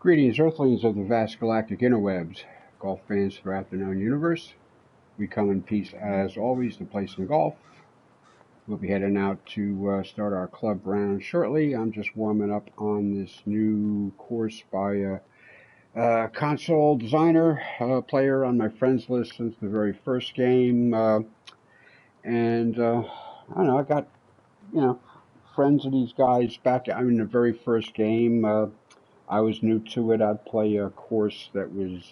Greetings, Earthlings of the vast galactic interwebs, golf fans throughout the known universe. We come in peace as always to play some golf. We'll be heading out to start our club round shortly. I'm just warming up on this new course by a console designer, player on my friends list since the very first game. I don't know, I got, friends of these guys back in the very first game. I was new to it. I'd play a course that was,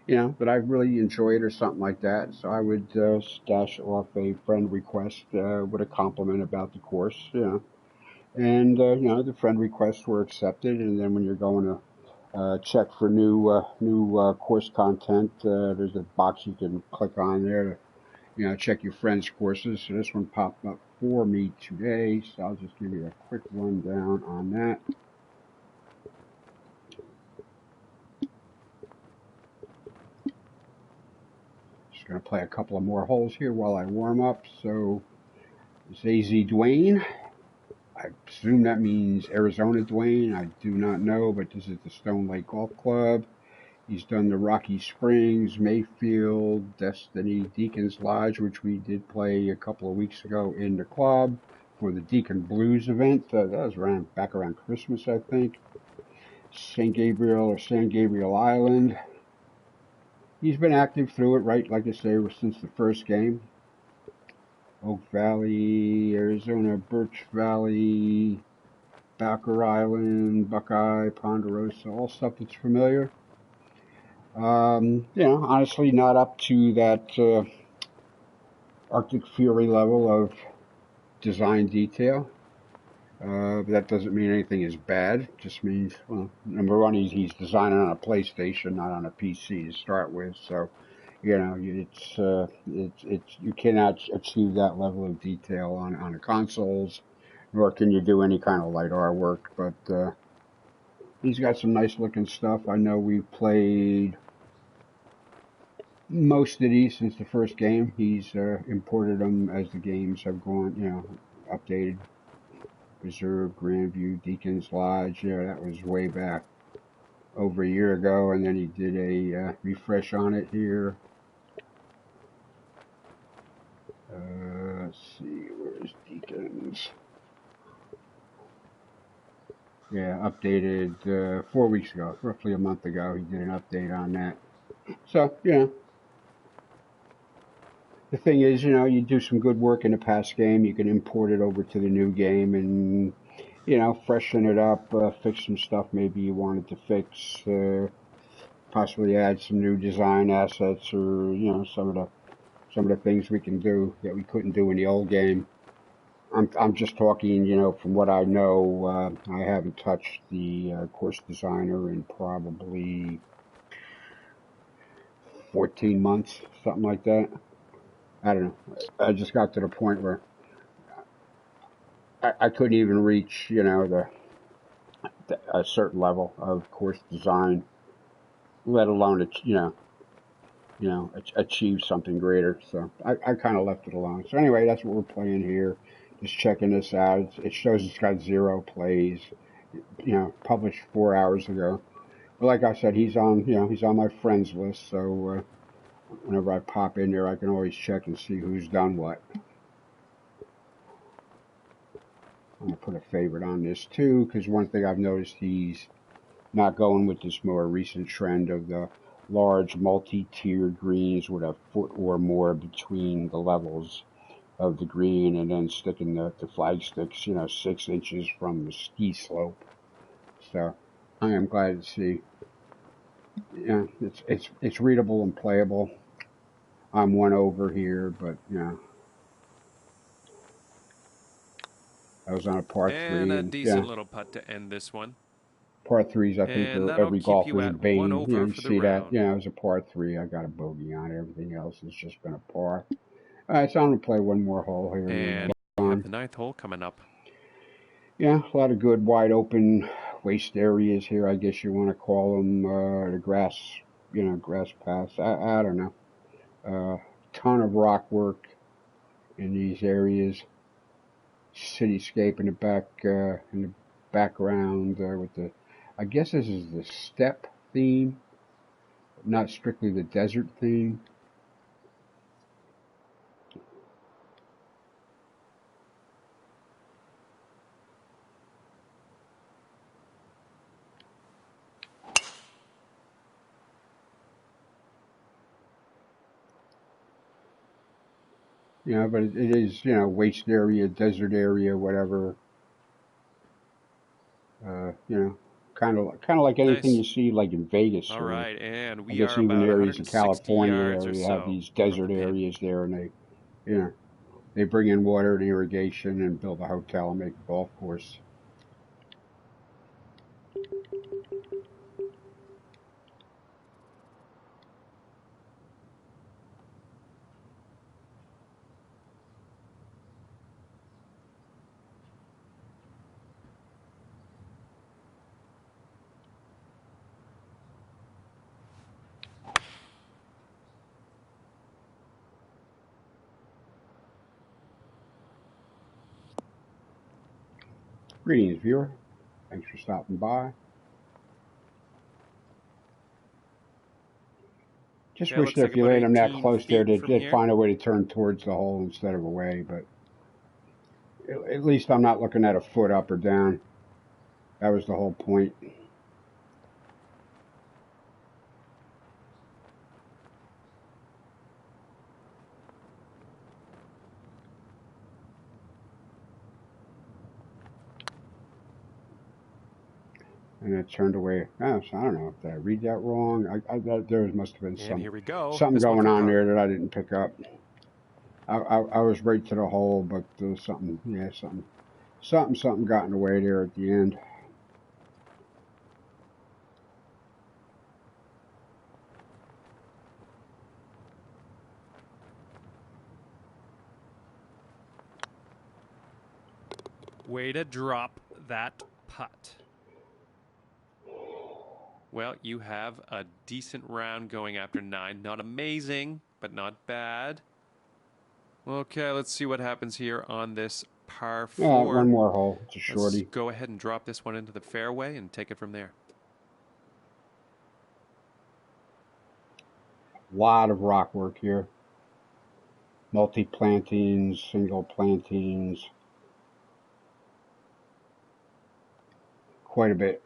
that I really enjoyed or something like that. So I would stash off a friend request with a compliment about the course, And, the friend requests were accepted. And then when you're going to check for new course content, there's a box you can click on there to, check your friends' courses. So this one popped up for me today. So I'll just give you a quick rundown on that. Going to play a couple of more holes here while I warm up. So, it's AZ Dwayne. I presume that means Arizona Dwayne. I do not know, but this is the Stone Lake Golf Club. He's done the Rocky Springs, Mayfield, Destiny, Deacon's Lodge, which we did play a couple of weeks ago in the club for the Deacon Blues event. That was back around Christmas, I think. St. Gabriel or San Gabriel Island. He's been active through it, right, like I say, since the first game. Oak Valley, Arizona, Birch Valley, Bowker Island, Buckeye, Ponderosa, all stuff that's familiar. Honestly not up to that Arctic Fury level of design detail. But that doesn't mean anything is bad. It just means, well, number one, he's designing on a PlayStation, not on a PC to start with. So, it's you cannot achieve that level of detail on the consoles, nor can you do any kind of light artwork. But he's got some nice looking stuff. I know we've played most of these since the first game. He's imported them as the games have gone, updated. Reserve, Grandview, Deacon's Lodge, that was way back over a year ago, and then he did a refresh on it here. Let's see, where's Deacon's? Yeah, updated 4 weeks ago, roughly a month ago, he did an update on that. So, the thing is, you do some good work in the past game, you can import it over to the new game and, freshen it up, fix some stuff maybe you wanted to fix, possibly add some new design assets or, some of the things we can do that we couldn't do in the old game. I'm just talking, from what I know, I haven't touched the course designer in probably 14 months, something like that. I don't know. I just got to the point where I couldn't even reach, a certain level of course design, let alone, achieve something greater. So I kind of left it alone. So anyway, that's what we're playing here. Just checking this out. It shows it's got 0 plays, published 4 hours ago. But like I said, he's on my friends list. So, whenever I pop in there, I can always check and see who's done what. I'm going to put a favorite on this too, because one thing I've noticed, he's not going with this more recent trend of the large multi-tiered greens with a foot or more between the levels of the green, and then sticking the flag sticks, 6 inches from the ski slope. So I am glad to see. It's readable and playable. I'm 1 over here, but I was on a par 3. And a decent little putt to end this one. Par 3s, I think, are every golfer's bane. You see that? It was a par 3. I got a bogey on it. Everything else has just been a par. All right, so I'm going to play one more hole here. And we have the 9th hole coming up. Yeah, a lot of good wide open waste areas here, I guess you want to call them. The grass, grass paths. I don't know. Ton of rock work in these areas. Cityscape in the background with the I guess this is the steppe theme, not strictly the desert theme. You know, but it is, you know, waste area, desert area, whatever. You know, kind of like anything you see like in Vegas. All right, and I we guess are even about areas in 160 California yards there, or you have so these from the desert pin. areas there, and they bring in water and irrigation and build a hotel and make a golf course. Greetings, viewer. Thanks for stopping by. Just wish that Like if you laid them that 18 close there, feet from they'd here. find a way to turn towards the hole instead of away. But at least I'm not looking at a foot up or down. That was the whole point. And it turned away. Oh, so I don't know. Did I read that wrong? There must have been something going on there that I didn't pick up. I was right to the hole, but there was something got in the way there at the end. Way to drop that putt. Well, you have a decent round going after 9. Not amazing, but not bad. Okay, let's see what happens here on this par 4. Yeah, one more hole. It's a shorty. Let's go ahead and drop this one into the fairway and take it from there. A lot of rock work here. Multi-plantings, single plantings. Quite a bit.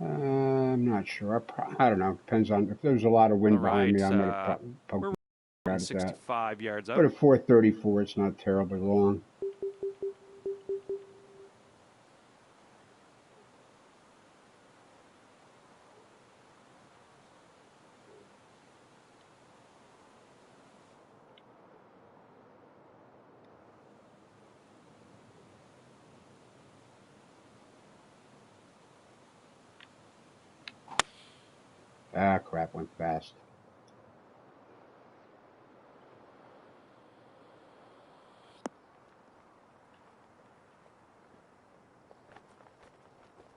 I'm not sure. I don't know. Depends on if there's a lot of wind behind me. I'm going to poke at that. 65 yards up. But at 434, it's not terribly long. Ah, crap, went fast.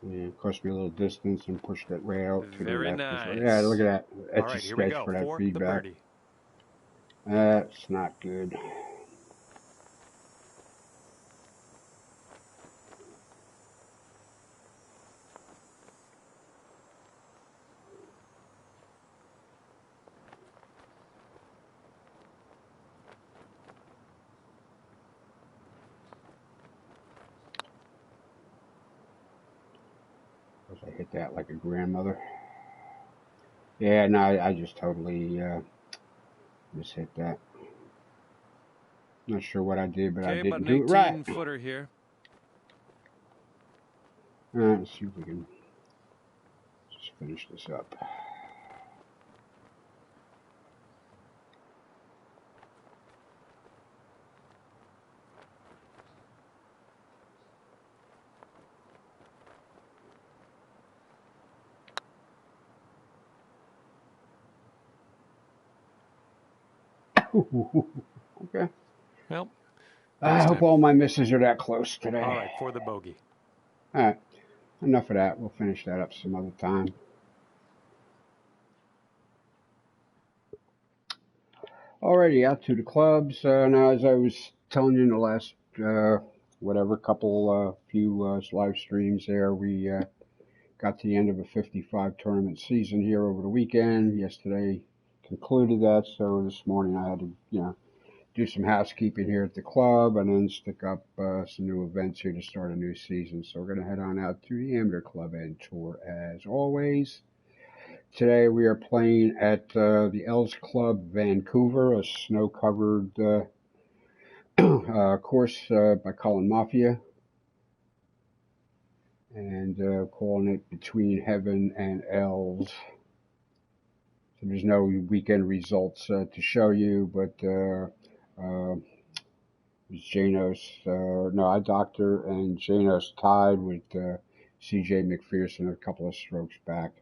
Yeah, it cost me a little distance and pushed it way out to the left. Nice. Yeah, look at that. That's All right, a sketch for that feedback. That's not good. I hit that like a grandmother. Yeah, no, I just totally just hit that. Not sure what I did, but I didn't do it right. Footer here. All right, let's see if we can just finish this up. Okay. Well, I next hope time. all my misses are that close today. All right, for the bogey. All right. Enough of that. We'll finish that up some other time. Alrighty, out to the clubs. Now, as I was telling you in the last, few live streams there, we got to the end of a 55 tournament season here over the weekend. Yesterday concluded that, so this morning I had to, do some housekeeping here at the club and then stick up some new events here to start a new season. So we're going to head on out to the Amateur Club End Tour as always. Today we are playing at the Els Club Vancouver, a snow-covered course by Colin Mafia, and calling it Between Heaven and Els. So there's no weekend results to show you, but Janos, Doctor and Janos tied with CJ McPherson a couple of strokes back.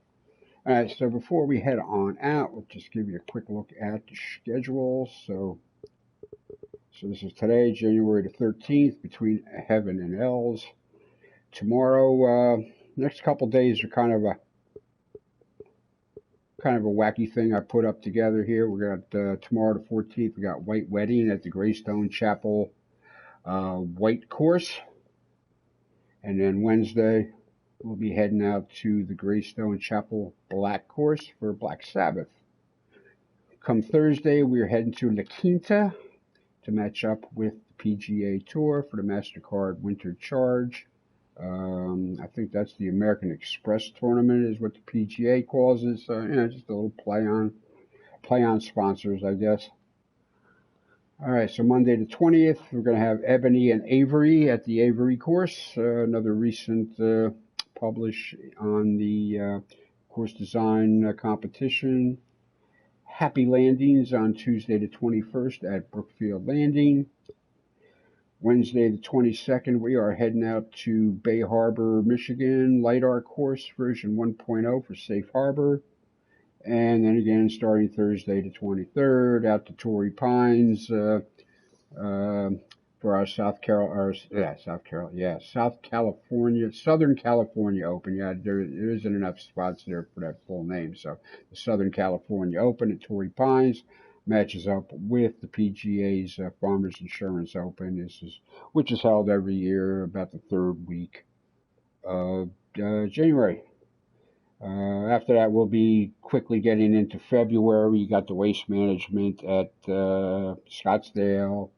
All right, so before we head on out, we'll just give you a quick look at the schedule. So this is today, January the 13th, Between Heaven and Els. Tomorrow, next couple days are kind of a wacky thing I put up together here. We got tomorrow the 14th, we got White Wedding at the Greystone Chapel White Course. And then Wednesday, we'll be heading out to the Greystone Chapel Black Course for Black Sabbath. Come Thursday, we're heading to La Quinta to match up with the PGA Tour for the MasterCard Winter Charge. I think that's the American Express tournament is what the PGA calls it. So, just a little play on sponsors, I guess. All right, so Monday the 20th, we're going to have Ebony and Avery at the Avery course, another recent publish on the course design competition. Happy Landings on Tuesday the 21st at Brookfield Landing. Wednesday the 22nd, we are heading out to Bay Harbor, Michigan, LiDAR course version 1.0 for Safe Harbor. And then again, starting Thursday the 23rd, out to Torrey Pines for our Southern California Open. Yeah, there isn't enough spots there for that full name. So the Southern California Open at Torrey Pines matches up with the PGA's Farmers Insurance Open, which is held every year about the third week of January. After that, we'll be quickly getting into February. You got the Waste Management at Scottsdale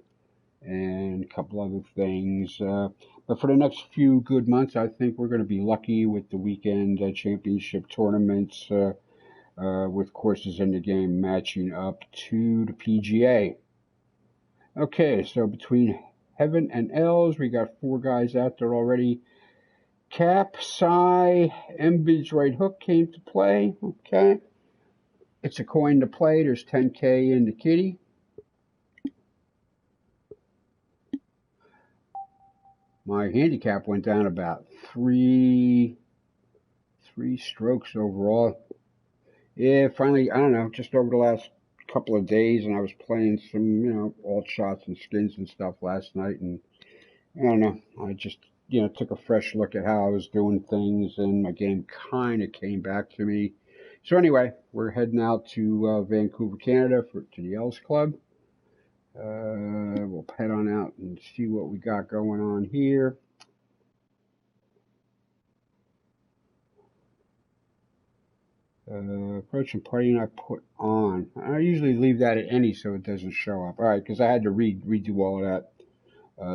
and a couple other things. But for the next few good months, I think we're going to be lucky with the weekend championship tournaments with courses in the game matching up to the PGA. Okay, so Between Heaven and Els, we got 4 guys out there already. Cap, Psy, Embid's right hook came to play. Okay. It's a coin to play. There's 10K in the kitty. My handicap went down about three strokes overall. Yeah, finally, I don't know, just over the last couple of days, and I was playing some, alt shots and skins and stuff last night, and I don't know, I just, took a fresh look at how I was doing things, and my game kind of came back to me. So anyway, we're heading out to Vancouver, Canada to the Els Club. We'll head on out and see what we got going on here. Approach and partying I put on. I usually leave that at any so it doesn't show up. All right, because I had to redo all of that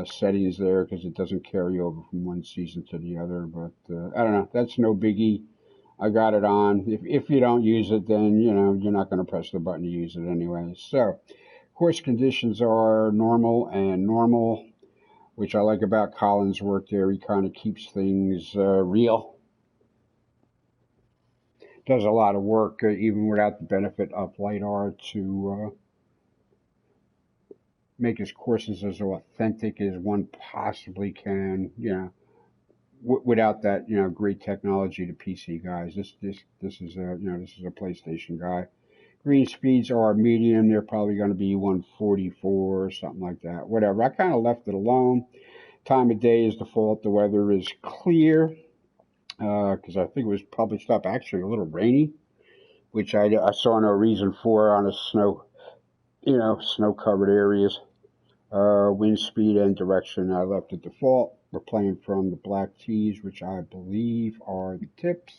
settings there because it doesn't carry over from one season to the other. But I don't know. That's no biggie. I got it on. If you don't use it, then you're not going to press the button to use it anyway. So, course conditions are normal and normal, which I like about Colin's work there. He kind of keeps things real. Does a lot of work, even without the benefit of LiDAR, to make his courses as authentic as one possibly can. Without that, great technology to PC guys. This is a PlayStation guy. Green speeds are medium. They're probably going to be 144 or something like that. Whatever. I kind of left it alone. Time of day is default. The weather is clear because I think it was published up actually a little rainy, which I saw no reason for on a snow-covered areas. Wind speed and direction I left at default. We're playing from the black tees, which I believe are the tips.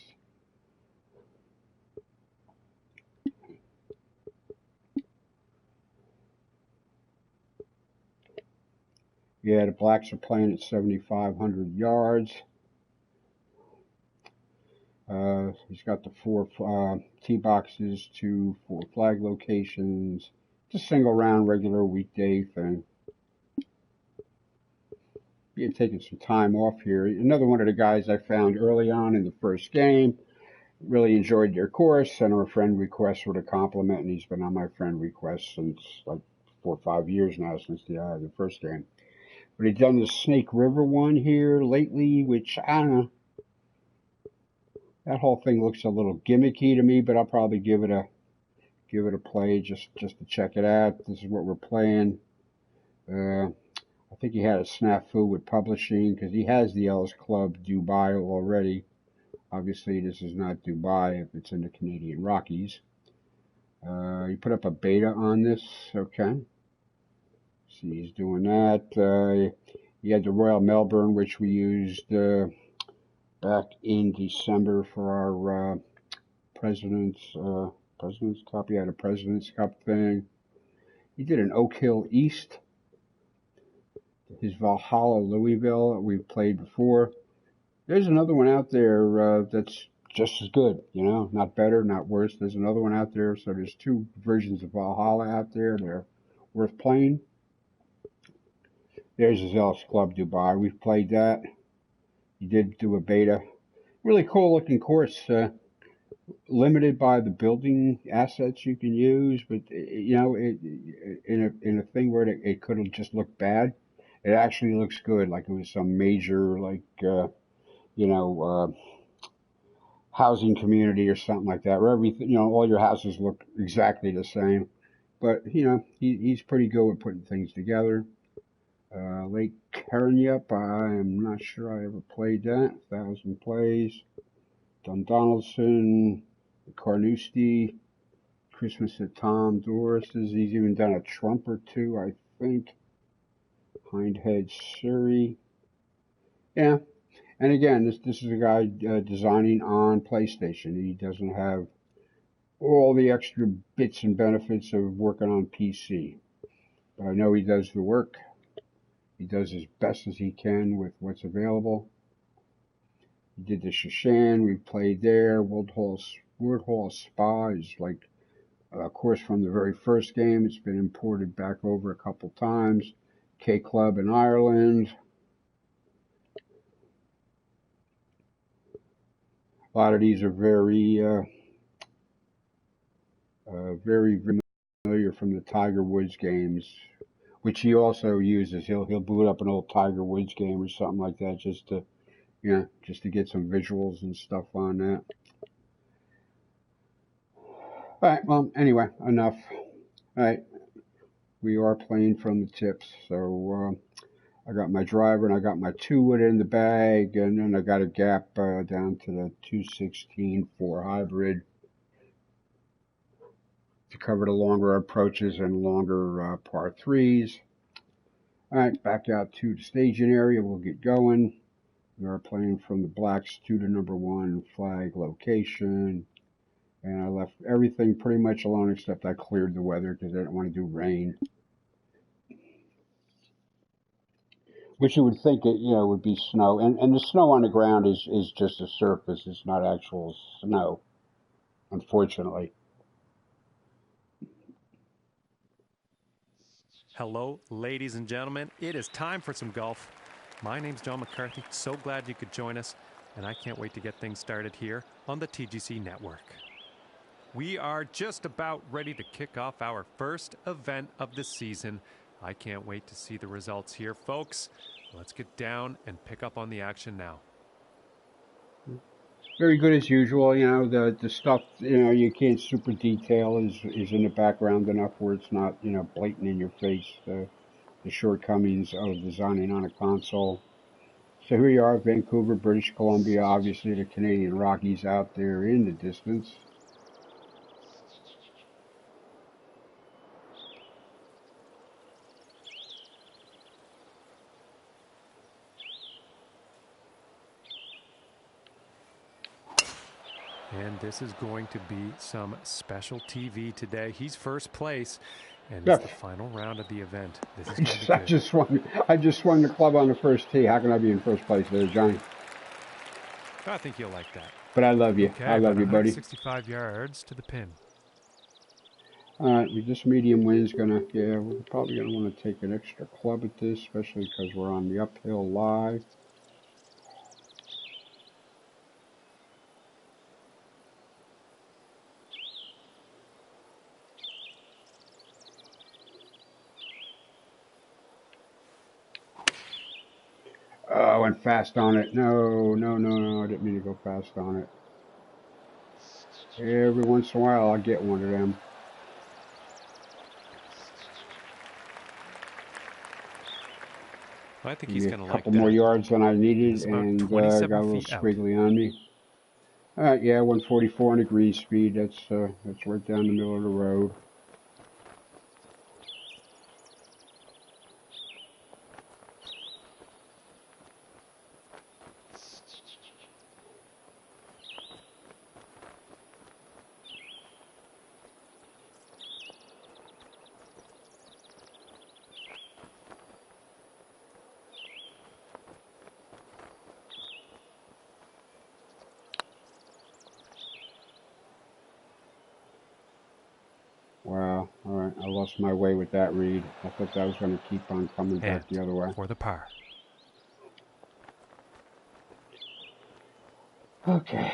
Yeah, the blacks are playing at 7,500 yards. He's got the 4 tee boxes, 2 4 flag locations. Just single round, regular weekday thing. You're taking some time off here. Another one of the guys I found early on in the first game. Really enjoyed their course. Sent him a friend request with a compliment, and he's been on my friend request since like 4 or 5 years now, since the first game. But he's done the Snake River one here lately, which I don't know. That whole thing looks a little gimmicky to me, but I'll probably give it a play just to check it out. This is what we're playing. I think he had a snafu with publishing because he has the Ellis Club Dubai already. Obviously, this is not Dubai if it's in the Canadian Rockies. He put up a beta on this. Okay. See, he's doing that. He had the Royal Melbourne, which we used back in December for our President's Cup. He had a President's Cup thing. He did an Oak Hill East. His Valhalla Louisville that we've played before. There's another one out there that's just as good, not better, not worse. There's another one out there. So there's 2 versions of Valhalla out there. They're worth playing. There's his Ellis Club Dubai. We've played that. He did do a beta. Really cool looking course. Limited by the building assets you can use, but in a thing where it could have just looked bad, it actually looks good. Like it was some major housing community or something like that, where everything, all your houses look exactly the same. But he's pretty good at putting things together. Lake Karinyup, I am not sure I ever played that. 1,000 plays. Donaldson, Carnoustie, Christmas at Tom Doris's. He's even done a Trump or 2, I think. Hindhead Surrey. Yeah. And again, this is a guy designing on PlayStation. He doesn't have all the extra bits and benefits of working on PC. But I know he does the work. He does as best as he can with what's available. He did the Shashan. We played there. Woodhall Spa is like a course from the very first game. It's been imported back over a couple times. K Club in Ireland. A lot of these are very familiar from the Tiger Woods games, which he also uses. He'll boot up an old Tiger Woods game or something like that just to get some visuals and stuff on that. All right, well, anyway, enough. All right, we are playing from the tips, so I got my driver and I got my 2-wood in the bag, and then I got a gap down to the 216 4 hybrid to cover the longer approaches and longer par 3s. All right, back out to the staging area. We'll get going. We are playing from the blacks to the number 1 flag location. And I left everything pretty much alone except I cleared the weather because I didn't want to do rain. Which you would think it, would be snow. And the snow on the ground is just a surface. It's not actual snow, unfortunately. Hello, ladies and gentlemen. It is time for some golf. My name's John McCarthy. So glad you could join us, and I can't wait to get things started here on the TGC Network. We are just about ready to kick off our first event of the season. I can't wait to see the results here, folks. Let's get down and pick up on the action now. Very good as usual. You know, the stuff, you know, you can't super detail is in the background enough where it's not, you know, blatant in your face. The shortcomings of designing on a console. So here you are, Vancouver, British Columbia. Obviously, the Canadian Rockies out there in the distance. And this is going to be some special TV today. He's first place, and Yeah. it's the final round of the event. This is going to be good. I just swung the club on the first tee. How can I be in first place there, Johnny? I think you'll like that. But I love you. Okay, I love you, buddy. 65 yards to the pin. All right, this medium wind's gonna, yeah, we're probably gonna want to take an extra club at this, especially because we're on the uphill lie. Oh, I went fast on it. No, I didn't mean to go fast on it. Every once in a while, I'll get one of them. I think he's going to like that. A couple more yards than I needed, and got a little squiggly on me. All right, yeah, 144 on the green speed. That's right down the middle of the road. Wow, all right, I lost my way with that read. I thought that was going to keep on coming back the other way. For the par. Okay.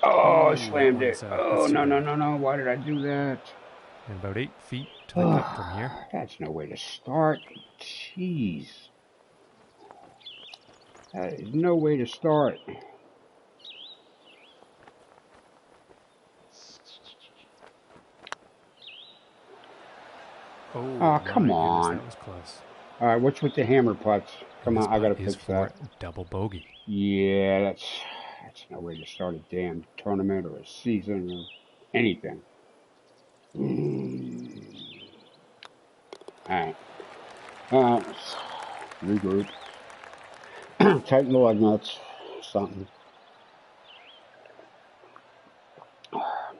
Oh, I slammed it. Oh, no. Why did I do that? And about 8 feet to the cup from here. That's no way to start. Jeez. That is no way to start. Oh, come on. That was close. All right, what's with the hammer putts? Come on, I got to fix that. Double bogey. Yeah, that's no way to start a damn tournament or a season or anything. All right. Regroup. Tighten the lug nuts. Something. All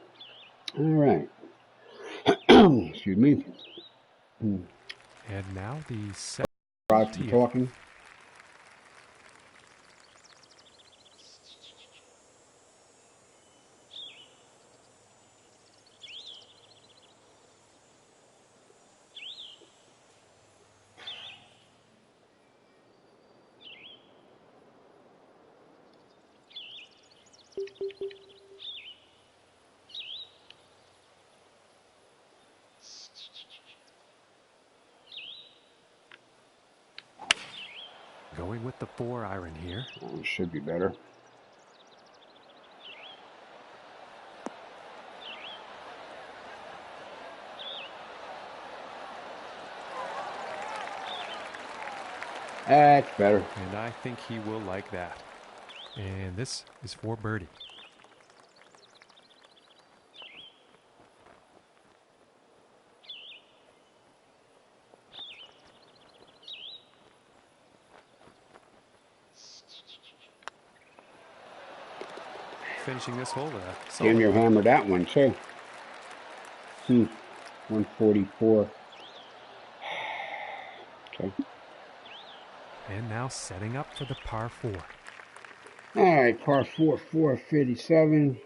right. Excuse me. And now the second. Talking. Going with the 4-iron here. Oh, should be better. That's better. And I think he will like that. And this is for birdie. Finishing this hole with a Damn, you hammered that one too. 144. Okay. And now setting up for the par 4. All right, par 4, 457.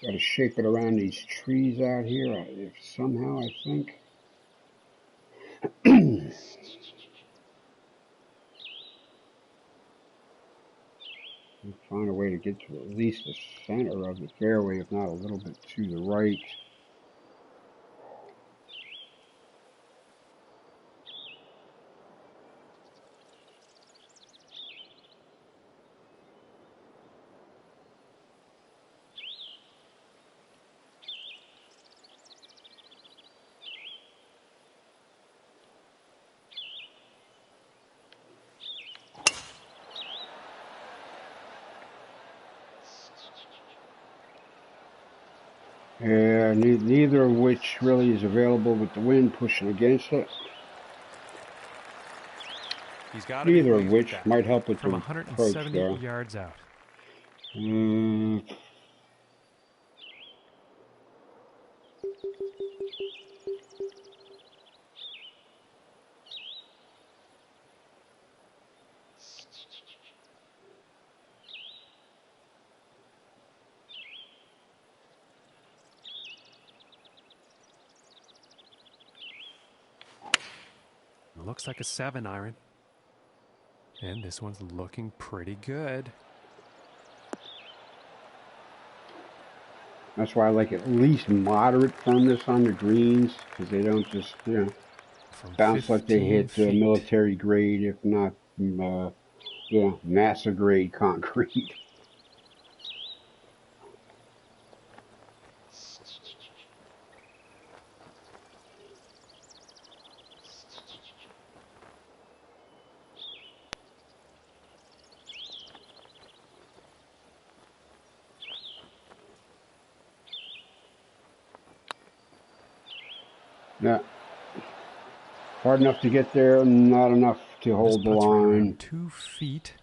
Got to shape it around these trees out here. If somehow, I think. find a way to get to at least the center of the fairway, if not a little bit to the right. Yeah, neither of which really is available with the wind pushing against it. He's got to Neither be of which might help with from the approach 170 there. yards out. Looks like a 7-iron. And this one's looking pretty good. That's why I like at least moderate firmness on the greens, because they don't just, bounce like they hit military grade, if not, NASA grade concrete. Yeah. Hard enough to get there, not enough to hold the line. 2 feet.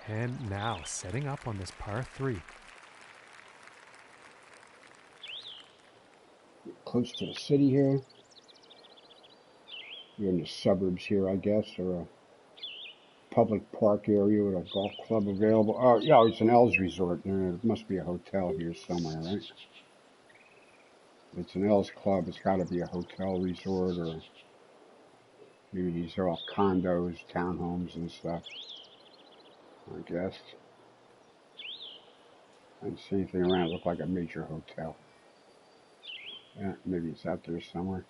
And now setting up on this par 3. Close to the city here. You're in the suburbs here, I guess, or a public park area with a golf club available. Oh, yeah, it's an L's resort. There must be a hotel here somewhere, right? It's an L's club. It's got to be a hotel resort, or maybe these are all condos, townhomes, and stuff, I guess. I didn't see anything around. It looked like a major hotel. Yeah, maybe it's out there somewhere.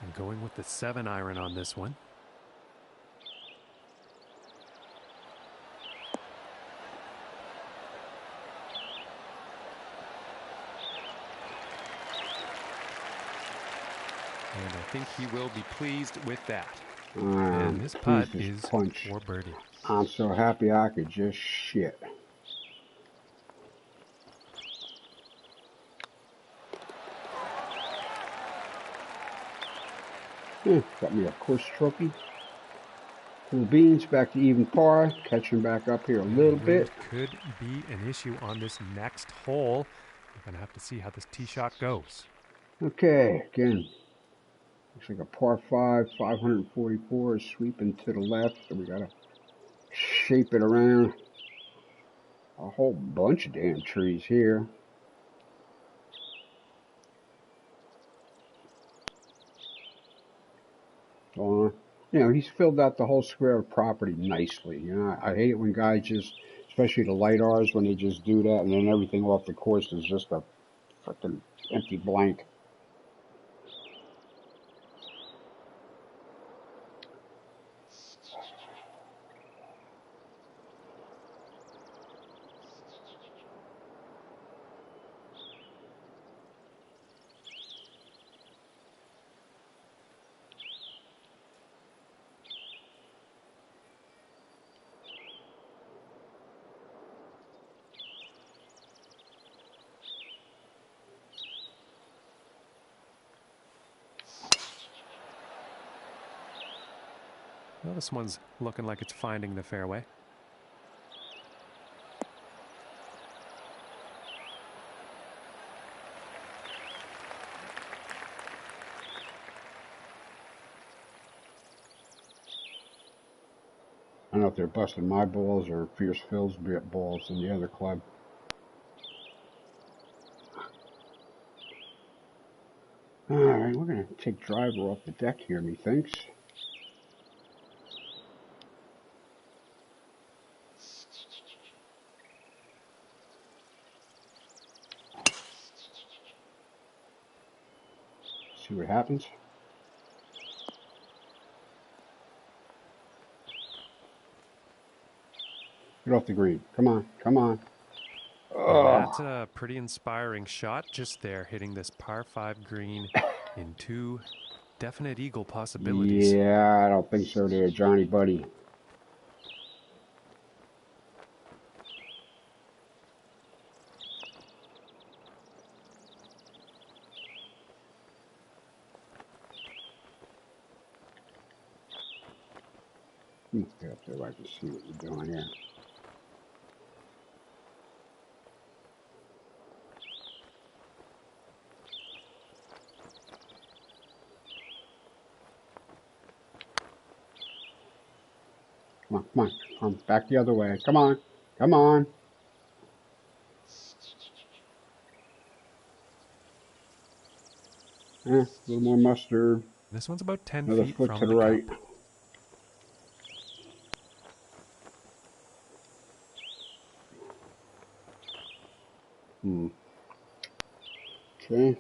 And going with the 7-iron on this one. And I think he will be pleased with that. And this putt is for birdie. I'm so happy I could just shit. Got me a course trophy. Cool beans, back to even par. Catching back up here a little bit. Could be an issue on this next hole. We're going to have to see how this tee shot goes. Okay, again, looks like a par 5, 544 is sweeping to the left, so we got to shape it around a whole bunch of damn trees here. He's filled out the whole square of property nicely. I hate it when guys just, especially the light R's, when they just do that and then everything off the course is just a fucking empty blank. Well, this one's looking like it's finding the fairway. I don't know if they're busting my balls or Fierce Phil's balls in the other club. Alright, we're going to take driver off the deck here, methinks. See what happens. Get off the green. Come on, come on. And that's a pretty inspiring shot just there, hitting this par 5 green in 2 definite eagle possibilities. Yeah, I don't think so there, Johnny buddy. Get up there so I can see what you're doing here. Come on, come on, come on, back the other way. Come on, come on. A little more mustard. This one's about 10 Another feet foot from to the the right. cup. Okay.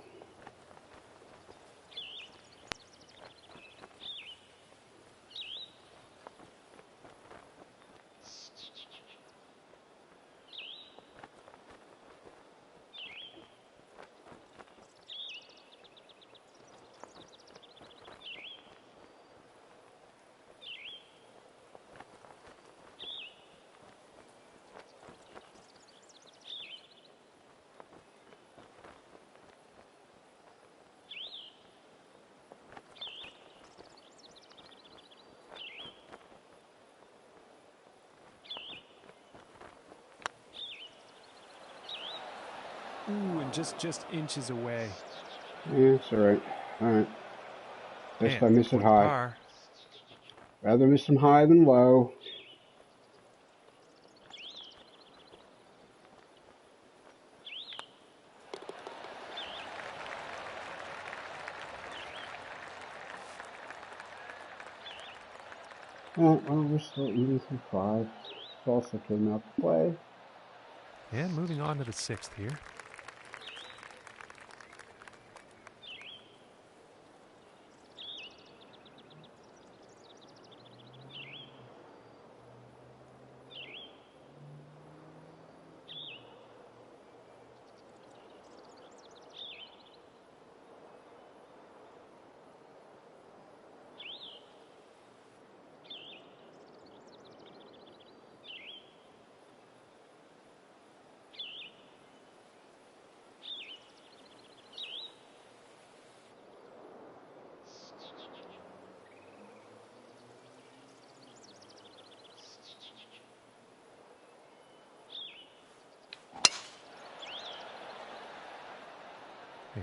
Ooh, and just inches away. Yeah, it's alright. Alright. Best I miss it high. Par. Rather miss them high than low. Well, we're still eating through 5. Salsa came out to play. And moving on to the 6th here.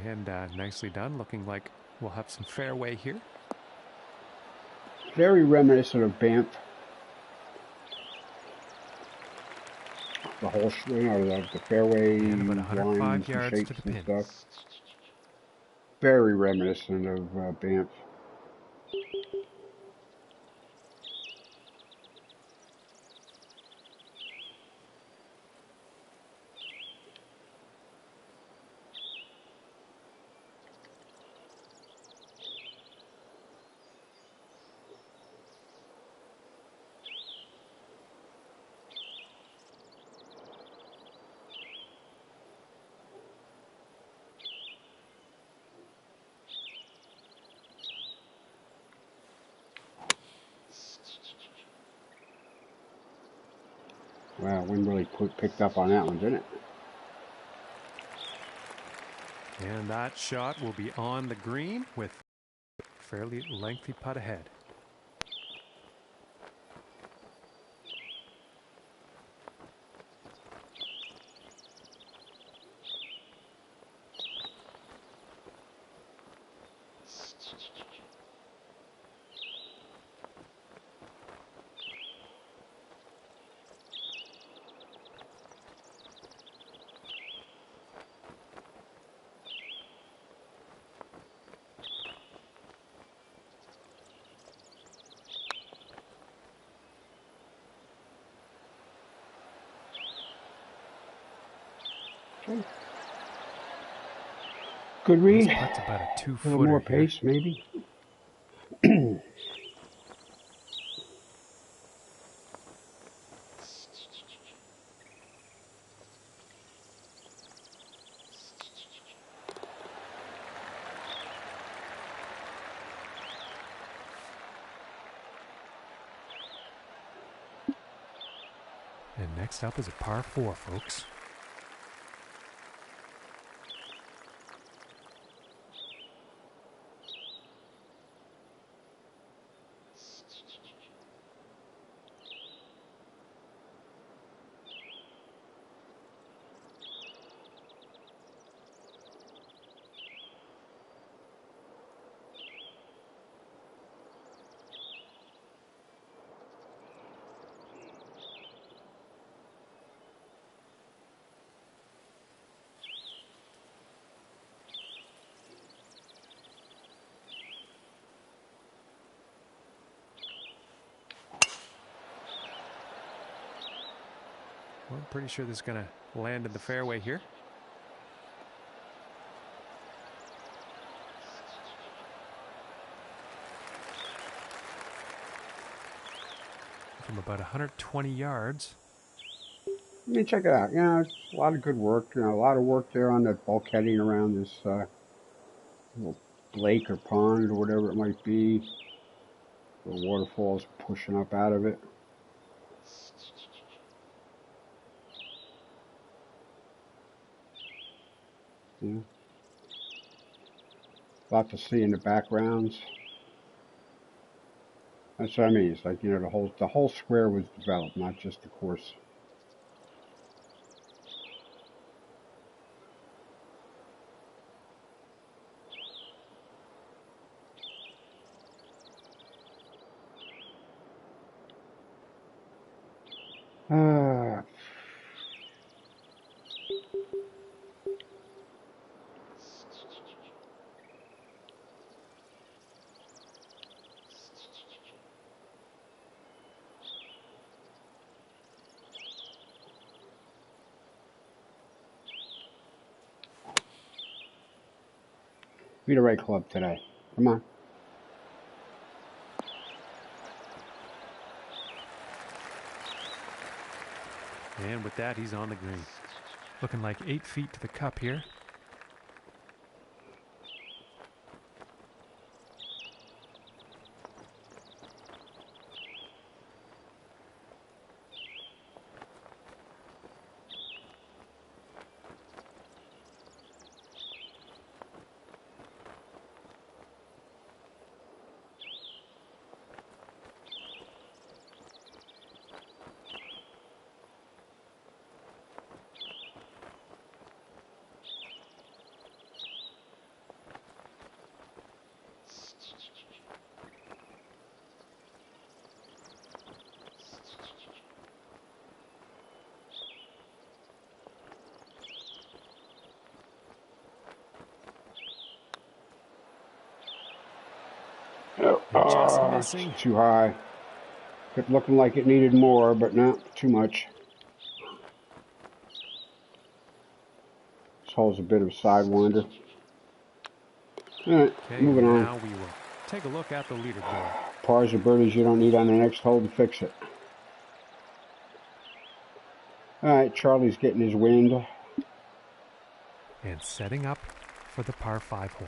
And nicely done. Looking like we'll have some fairway here. Very reminiscent of Banff. The whole, the fairway And about lines 105 and yards shapes to the and pin. stuff. Very reminiscent of Banff. Wow, wind really picked up on that one, didn't it? And that shot will be on the green with fairly lengthy putt ahead. Good read. This putt's about a A 2-footer. little more here. pace, maybe. And next up is a par 4, folks. Well, I'm pretty sure this is going to land in the fairway here. From about 120 yards. Let me check it out. You know, it's a lot of good work. You know, a lot of work there on that bulkheading around this little lake or pond or whatever it might be. The waterfall's pushing up out of it. Yeah. A lot to see in the backgrounds. That's what I mean. It's like, you know, the whole square was developed, not just the course. Be the right club today. Come on. And with that, he's on the green. Looking like 8 feet to the cup here. Just missing. Too high. Kept looking like it needed more, but not too much. This hole's a bit of a sidewinder. All right, Okay, moving on. now we will take a look at the leaderboard. Pars or birdies you don't need on the next hole to fix it. All right, Charlie's getting his wind. And setting up for the par 5 hole.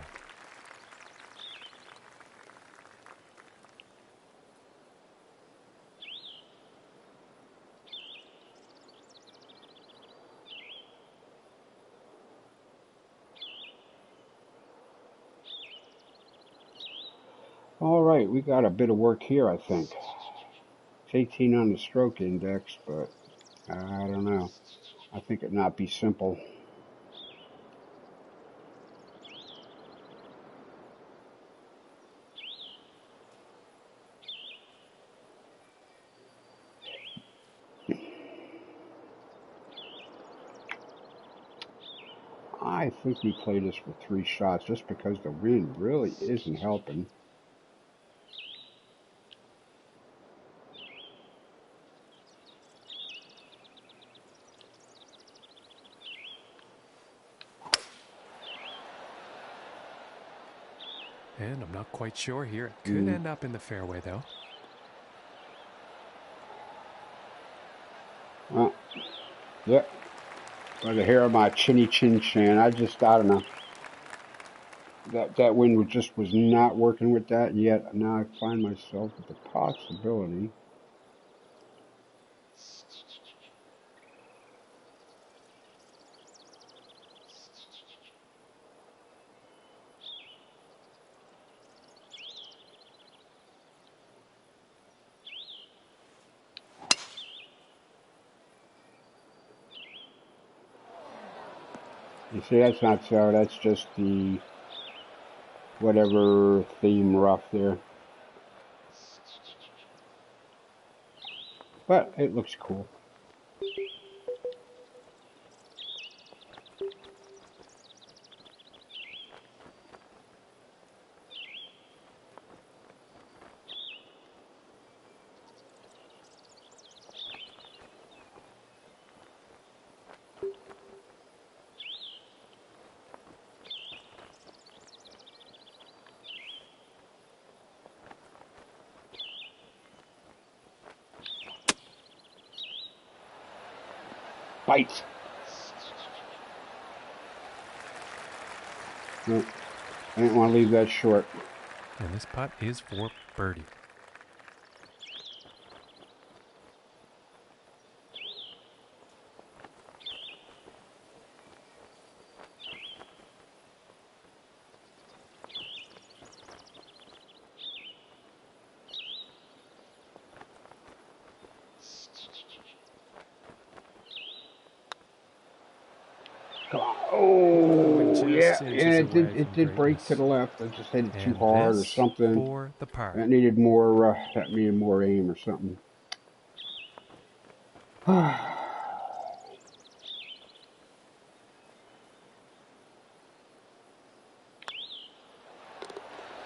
All right, we got a bit of work here, I think. It's 18 on the stroke index, but I don't know. I think it'd not be simple. I think we play this for 3 shots just because the wind really isn't helping. And I'm not quite sure here. It could end up in the fairway, though. Yep. By the hair of my chinny chin chin. I don't know. That wind was not working with that yet. Now I find myself with the possibility. You see, that's not so. That's just the whatever theme rough there. But it looks cool. Bites. No, I didn't want to leave that short. And this putt is for birdie. Come on. Oh, yeah. And it did break to the left. I just hit it too hard or something. For the par. That needed more aim or something.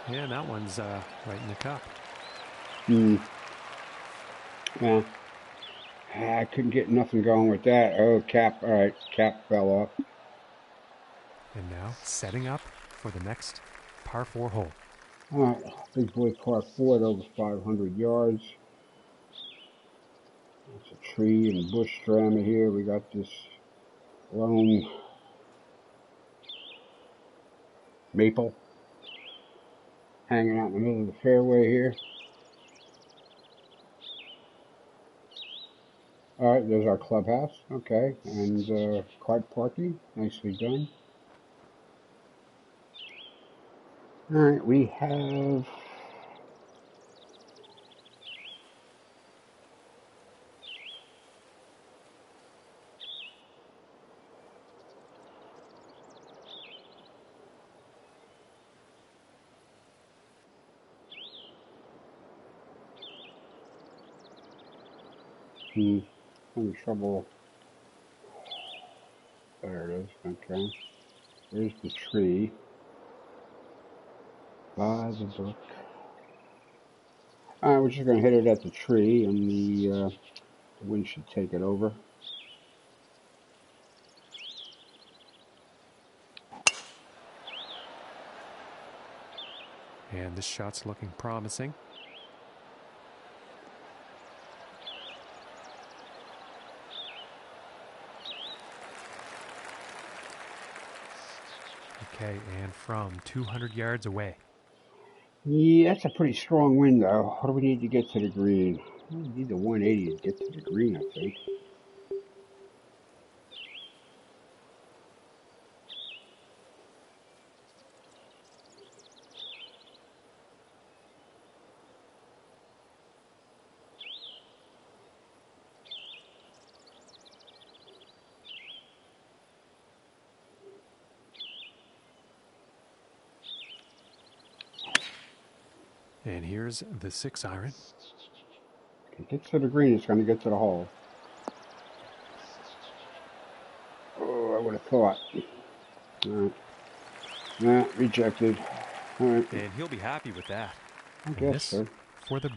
Yeah, that one's right in the cup. Yeah. I couldn't get nothing going with that. Oh, cap. All right, cap fell off. And now setting up for the next par 4 hole. All right, big boy par 4 at over 500 yards. It's a tree and bush drama here. We got this lone maple hanging out in the middle of the fairway here. All right, there's our clubhouse. Okay, and cart parking, nicely done. All right, we have having trouble. There it is. Okay, there's the tree by the brook. All right, we're just gonna hit it at the tree, and the wind should take it over. And this shot's looking promising. Okay, and from 200 yards away. Yeah, that's a pretty strong wind, though. What do we need to get to the green? We need the 180 to get to the green, I think. And here's the 6-iron. If it gets to the green, it's going to get to the hole. Oh, I would have thought. All right. Nah, rejected. All right. And he'll be happy with that. I guess so. For the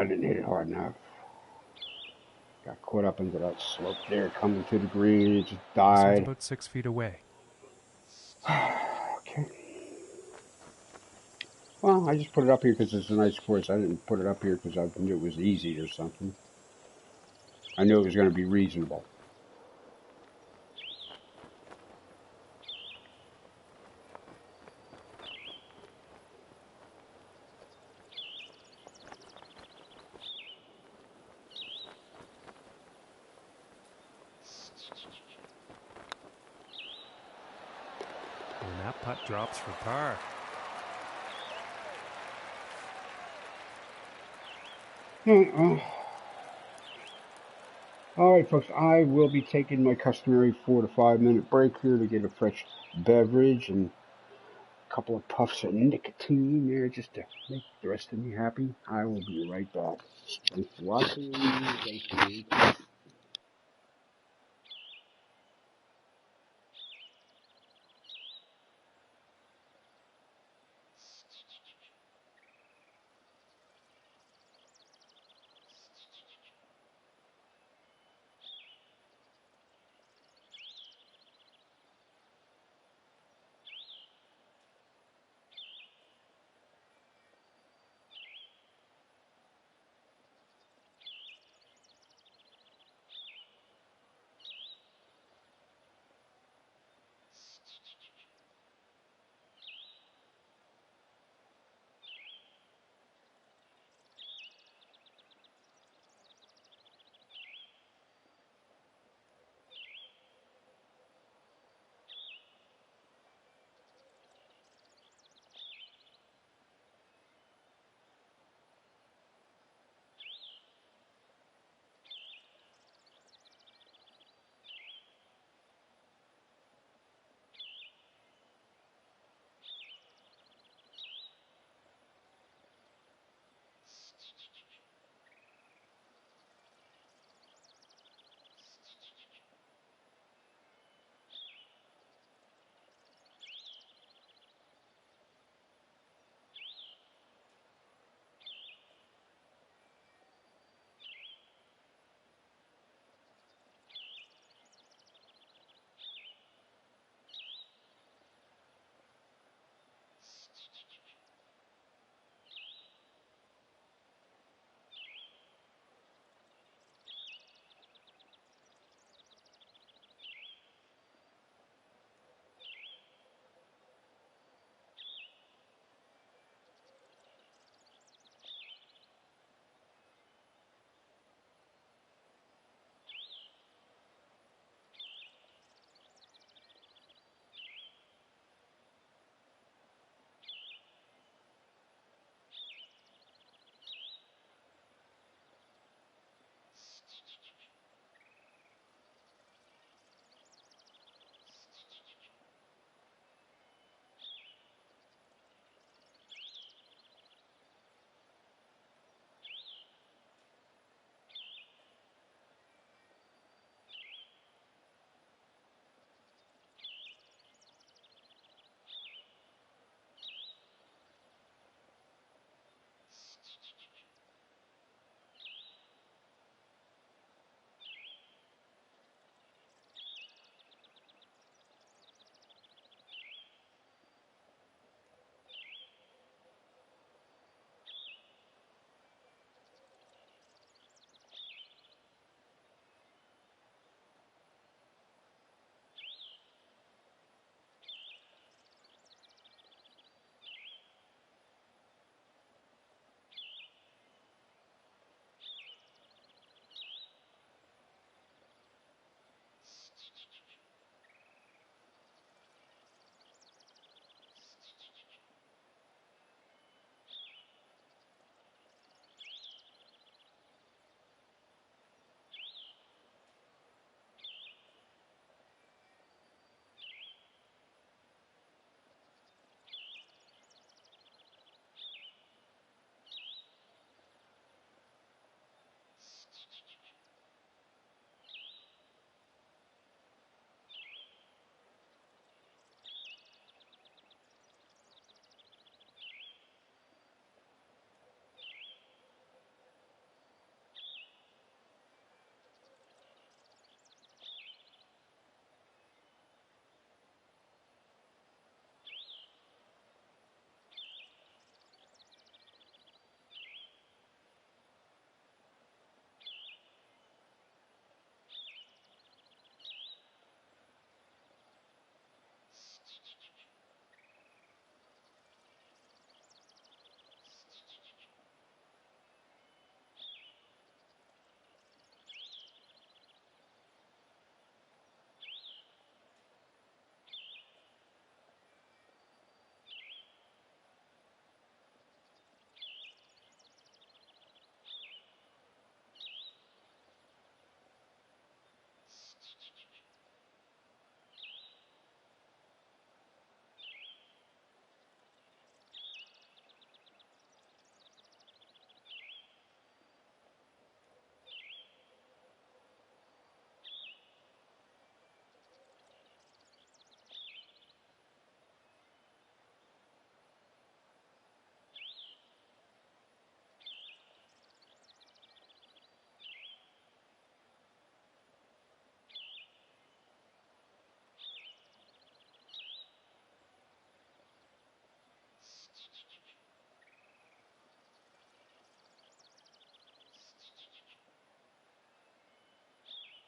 I didn't hit it hard enough. Got caught up into that slope there, coming to the green. It just This one's died. about 6 feet away. Okay. Well, I just put it up here because it's a nice course. I didn't put it up here because I knew it was easy or something. I knew it was going to be reasonable. And that putt drops for par. All right, folks, I will be taking my customary 4 to 5 minute break here to get a fresh beverage and a couple of puffs of nicotine there just to make the rest of me happy. I will be right back. Thanks for watching. Thanks for being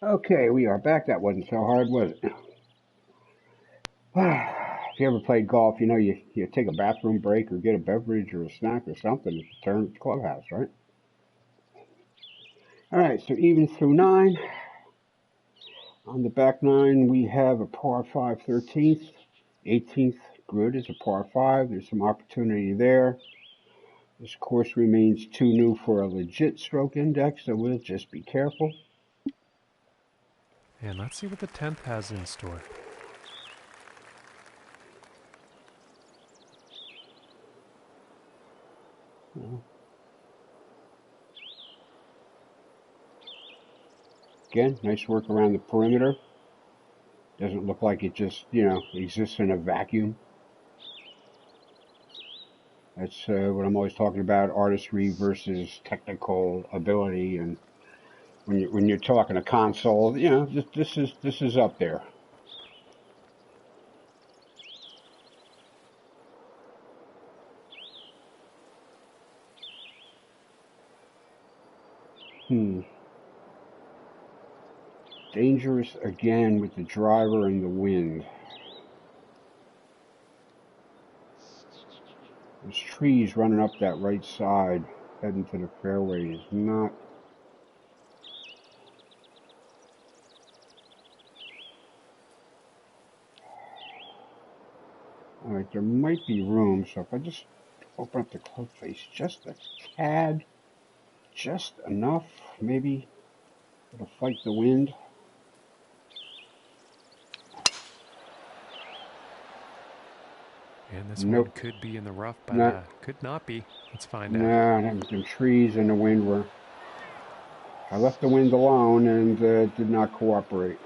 Okay, we are back. That wasn't so hard, was it? If you ever played golf, you know you take a bathroom break or get a beverage or a snack or something to turn at the clubhouse, right? All right, so even through 9. On the back 9, we have a par 5 13th. 18th grid is a par 5. There's some opportunity there. This course remains too new for a legit stroke index, so we'll just be careful. And let's see what the 10th has in store. Again, nice work around the perimeter. Doesn't look like it just, exists in a vacuum. That's what I'm always talking about, artistry versus technical ability. And when you're talking a console, this is up there. Dangerous again with the driver and the wind. There's trees running up that right side, heading to the fairway is not. Alright, there might be room, so if I just open up the club face just a tad, just enough, maybe it'll fight the wind. And this one could be in the rough, but could not be. Let's find out. Nah, them trees and the wind were. I left the wind alone and did not cooperate.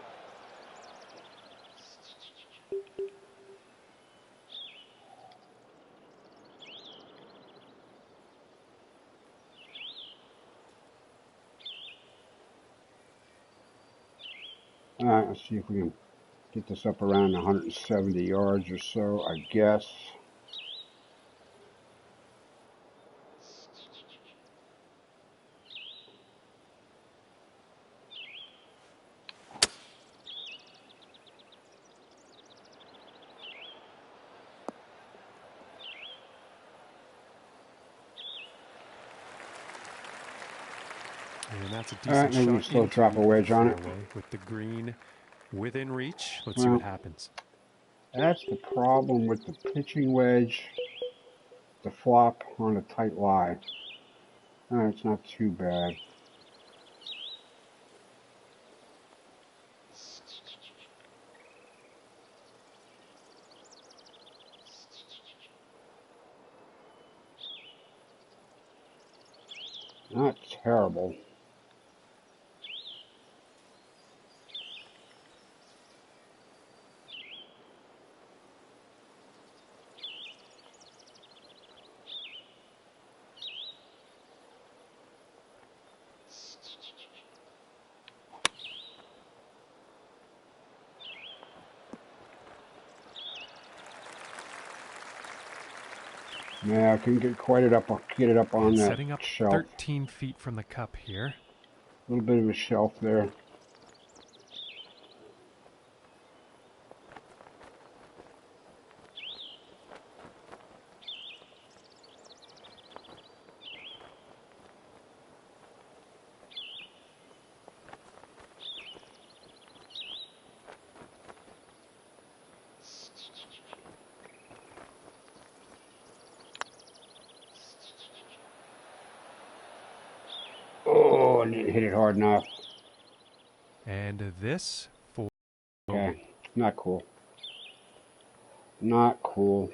Alright, let's see if we can get this up around 170 yards or so, I guess. And that's a decent shot. Maybe still drop a wedge on it. With the green within reach. Let's see what happens. That's the problem with the pitching wedge. The flop on a tight lie. It's not too bad. Not terrible. Yeah, I couldn't get it up on that setting up shelf. 13 feet from the cup here. A little bit of a shelf there. Oh, I didn't hit it hard enough. And this for... Okay, not cool. Not cool.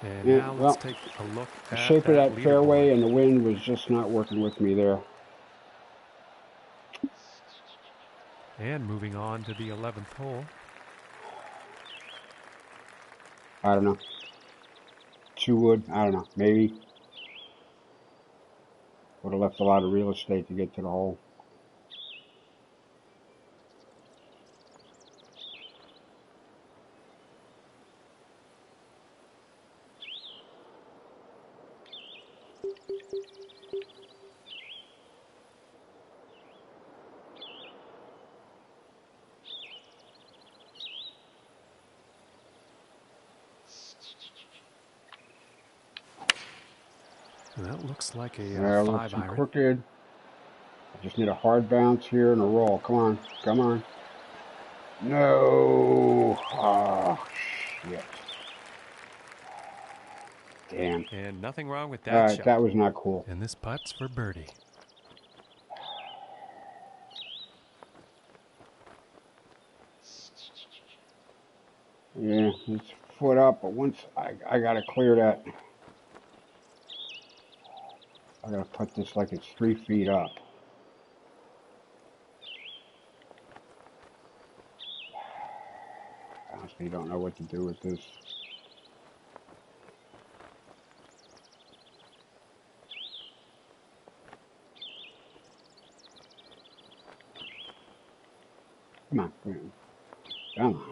And now let's take a look at the shape of that fairway and the wind was just not working with me there. And moving on to the 11th hole. I don't know. 2 wood, I don't know, maybe. Would have left a lot of real estate to get to the hole. That looks like a That looks 5 too iron. crooked. I just need a hard bounce here and a roll. Come on. Come on. No. Oh, shit. Damn. And nothing wrong with that shot. That was not cool. And this putt's for birdie. Yeah, it's foot up, but once I gotta clear that. I gotta put this like it's 3 feet up. I honestly don't know what to do with this. Come on, come on. Come on.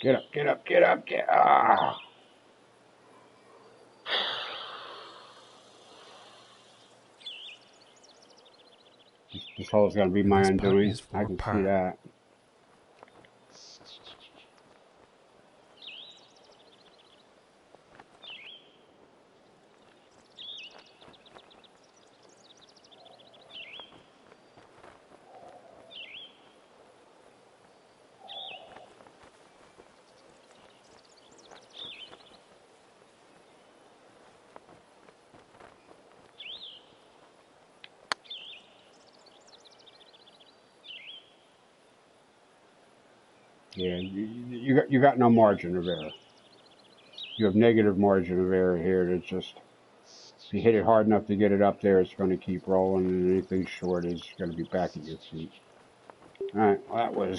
Get up, get up, get up, get up. This hole's gonna be my undoing. I can see that. Yeah, you got no margin of error. You have negative margin of error here. It's just, if you hit it hard enough to get it up there, it's going to keep rolling, and anything short is going to be back at your feet. All right, well,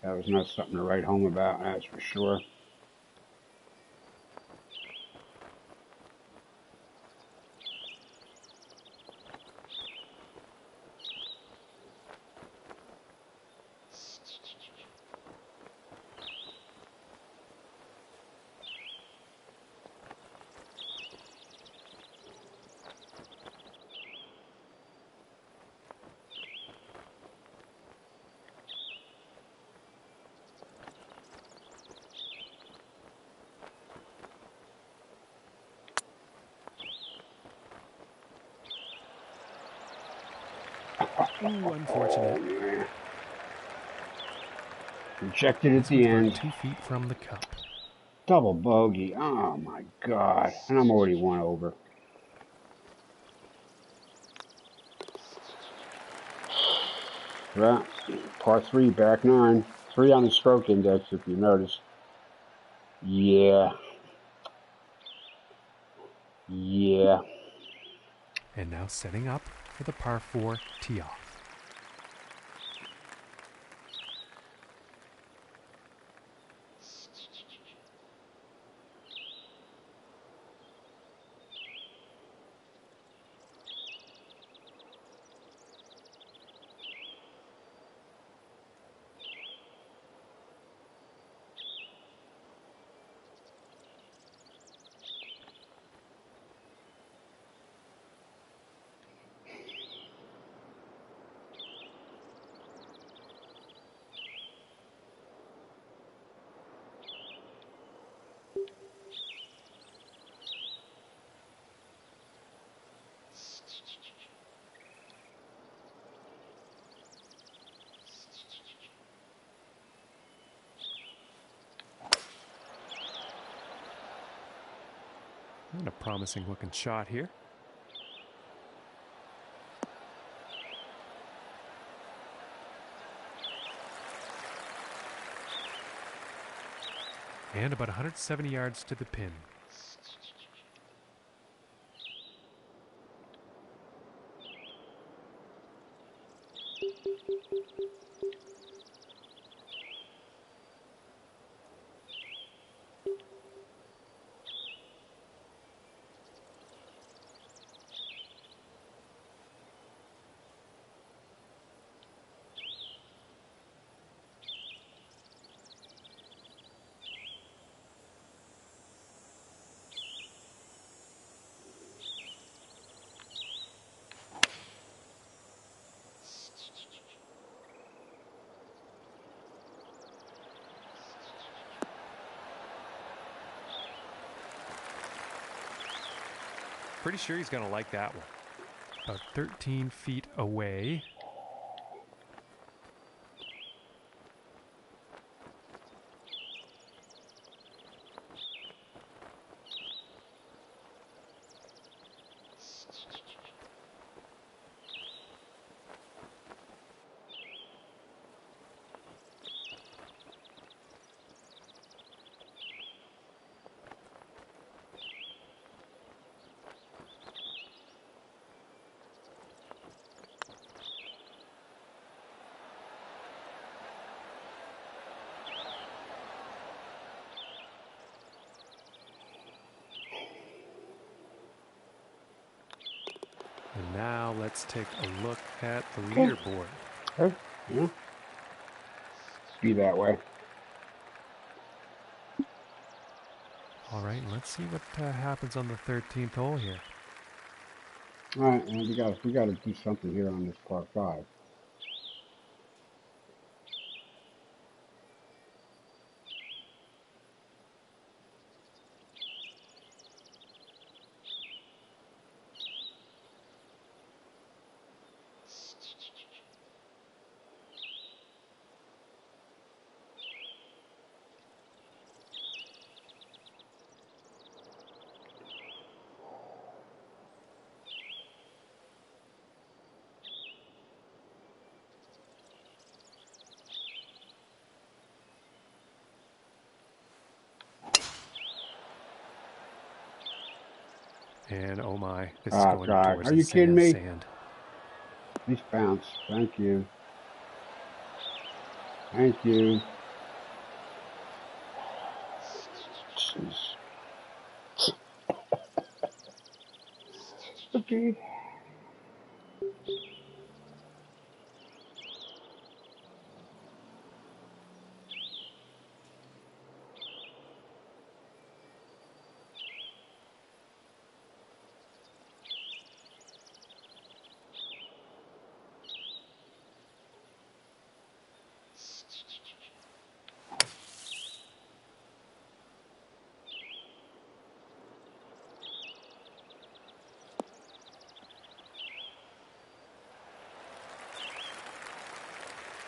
that was not something to write home about, that's for sure. Ooh, unfortunate. Yeah. Rejected at the end. 2 feet from the cup. Double bogey. Oh my God. And I'm already 1 over. Right. Par 3, back 9. 3 on the stroke index, if you notice. Yeah. Yeah. And now setting up for the par 4 tee off. And a promising looking shot here. And about 170 yards to the pin. pretty sure he's going to like that one. About 13 feet away. And now let's take a look at the leaderboard. Okay. Yeah. Be that way. All right, let's see what happens on the 13th hole here. All right, and we got to do something here on this par 5. And oh my, this is Oh, going God. towards Are you kidding me? sand. Nice bounce. Thank you. Thank you. Jeez. Okay.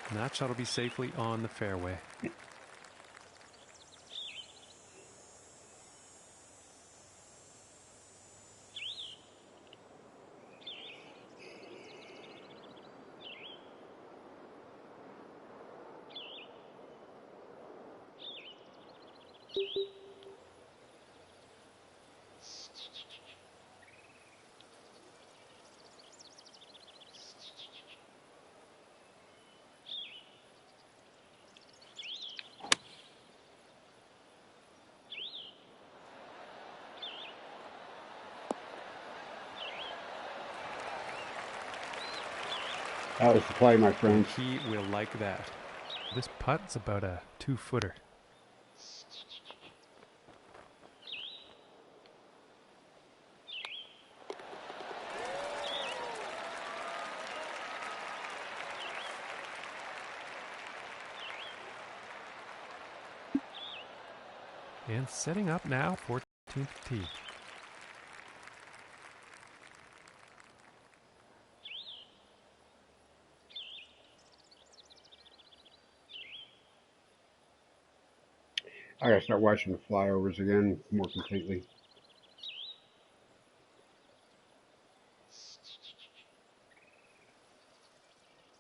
And that shot will be safely on the fairway. That was the play, my friends. He will like that. This putt's about a 2-footer. And setting up now, 14th tee. I gotta start watching the flyovers again more completely.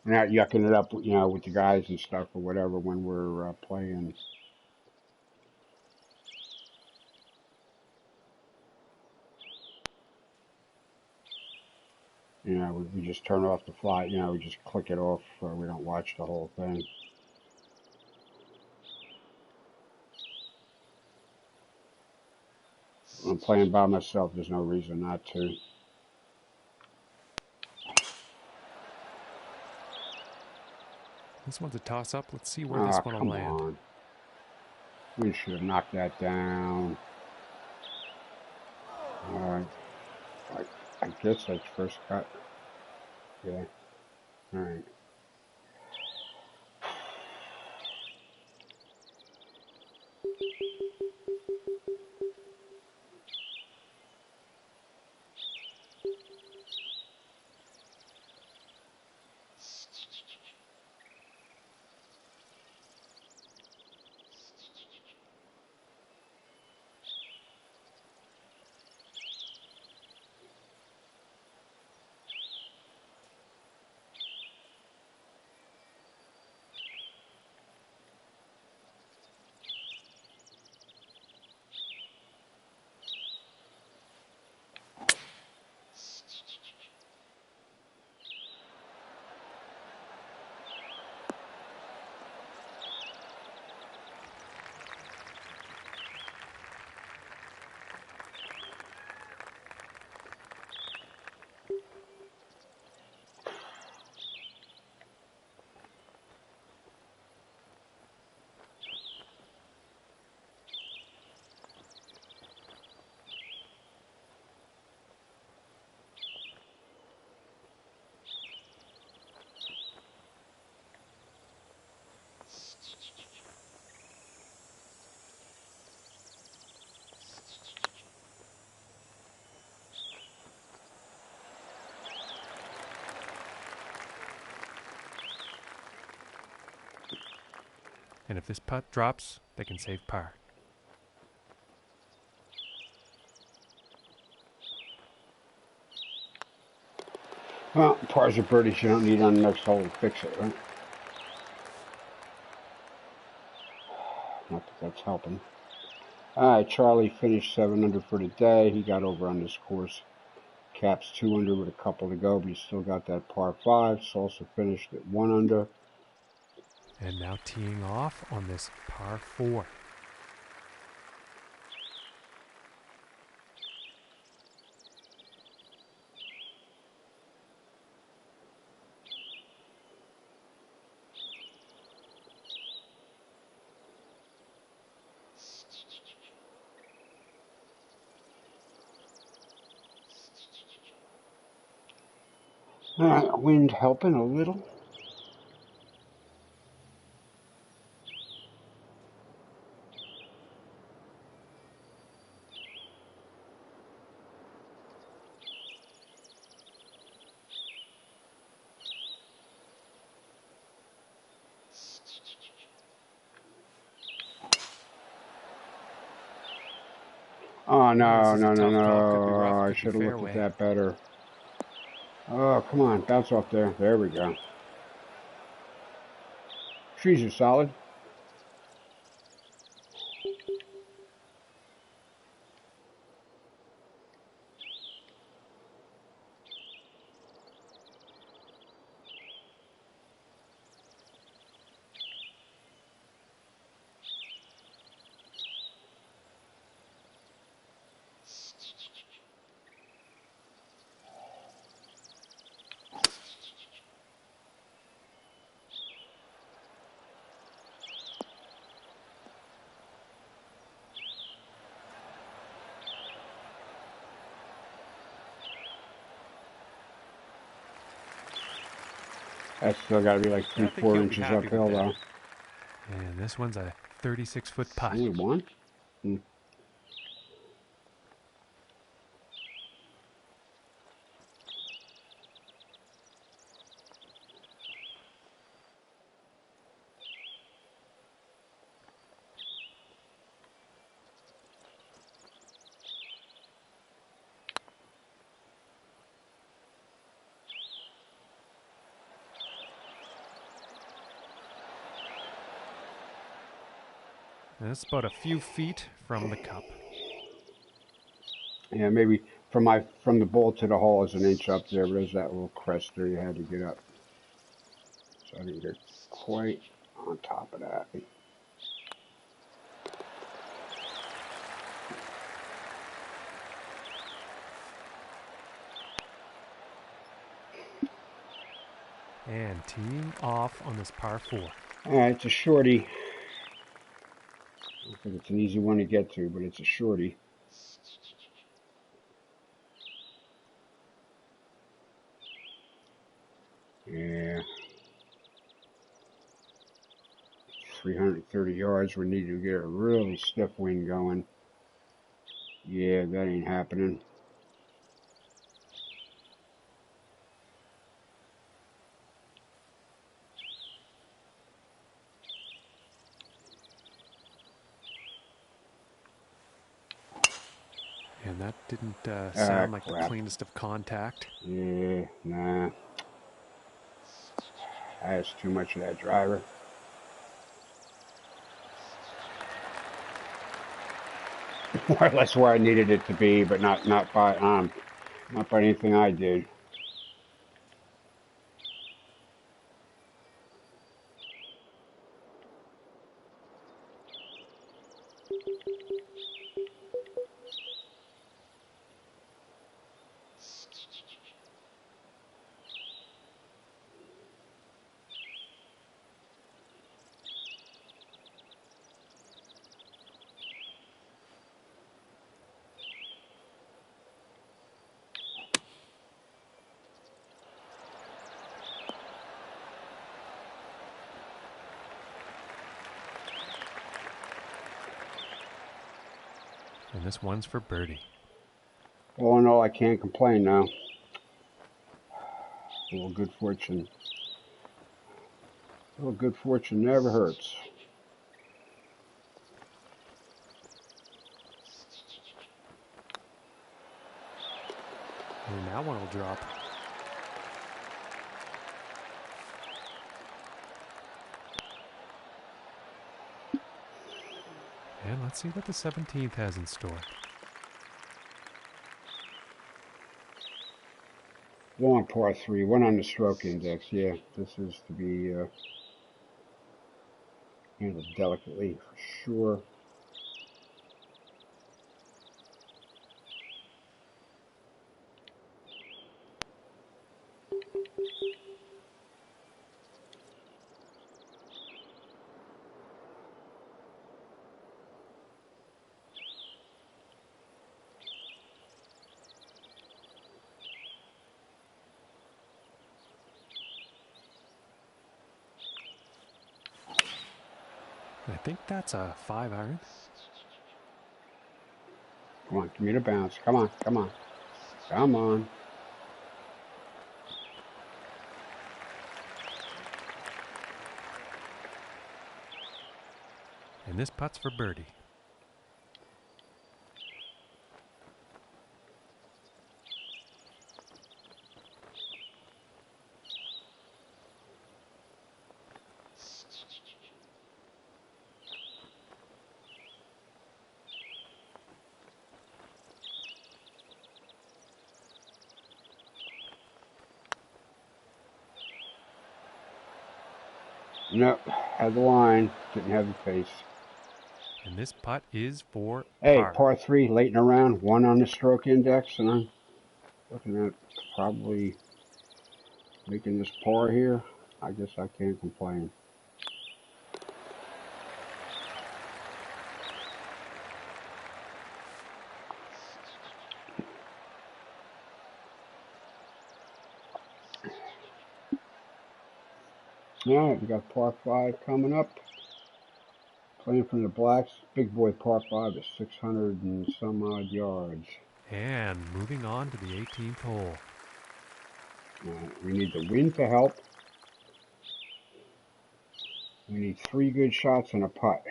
Not yucking it up, you know, with the guys and stuff or whatever when we're playing. You know, we just turn off the fly. You know, we just click it off. We don't watch the whole thing. When I'm playing by myself, there's no reason not to. This one's a toss-up. Let's see where Oh, this one will come land. on. We should have knocked that down. All right. I guess that's first cut. Yeah. All right. And if this putt drops, they can save par. Well, par's a birdies you don't need on the next hole to fix it, right? Not that that's helping. Alright, Charlie finished 7 under for the day. He got over on this course. Cap's 2 under with a couple to go, but he's still got that par 5. Salsa finished at 1 under. And now teeing off on this par 4. Wind helping a little. Oh, no, This is a no, no, tough call. Could be no. rough, I could be should have looked at fairway. that better. Oh, come on. Bounce off there. There we go. Trees are solid. That's still got to be like I 3-4 think he'll be inches happy uphill, with that. though. And this one's a 36-foot putt. Only one? And it's about a few feet from the cup. Yeah, maybe from the bowl to the hole is an inch up there, but there's that little crest there you had to get up. So I didn't get quite on top of that. And teeing off on this par 4. Alright, it's a shorty. I don't think it's an easy one to get to, but it's a shorty. Yeah. 330 yards. We need to get a really stiff wind going. Yeah, that ain't happening. And that didn't sound like crap. the cleanest of contact. Yeah, nah. That's too much of that driver. More or less where I needed it to be, but not by anything I did. And this one's for birdie. All in all, I can't complain now. A little good fortune. A little good fortune never hurts. And that one will drop. And let's see what the 17th has in store. Long par 3, one on the stroke index. Yeah, this is to be handled delicately for sure. I think that's a 5-iron. Come on, give me the bounce. Come on, come on. Come on. And this putt's for birdie. Nope, had the line, didn't have the pace. And this putt is for Hey, par. par 3, late in the round, one on the stroke index, and I'm looking at probably making this par here. I guess I can't complain. All right, we got par 5 coming up. Playing from the blacks, big boy par 5 is 600 and some odd yards. And moving on to the 18th hole. We need the wind to help. We need 3 good shots and a putt.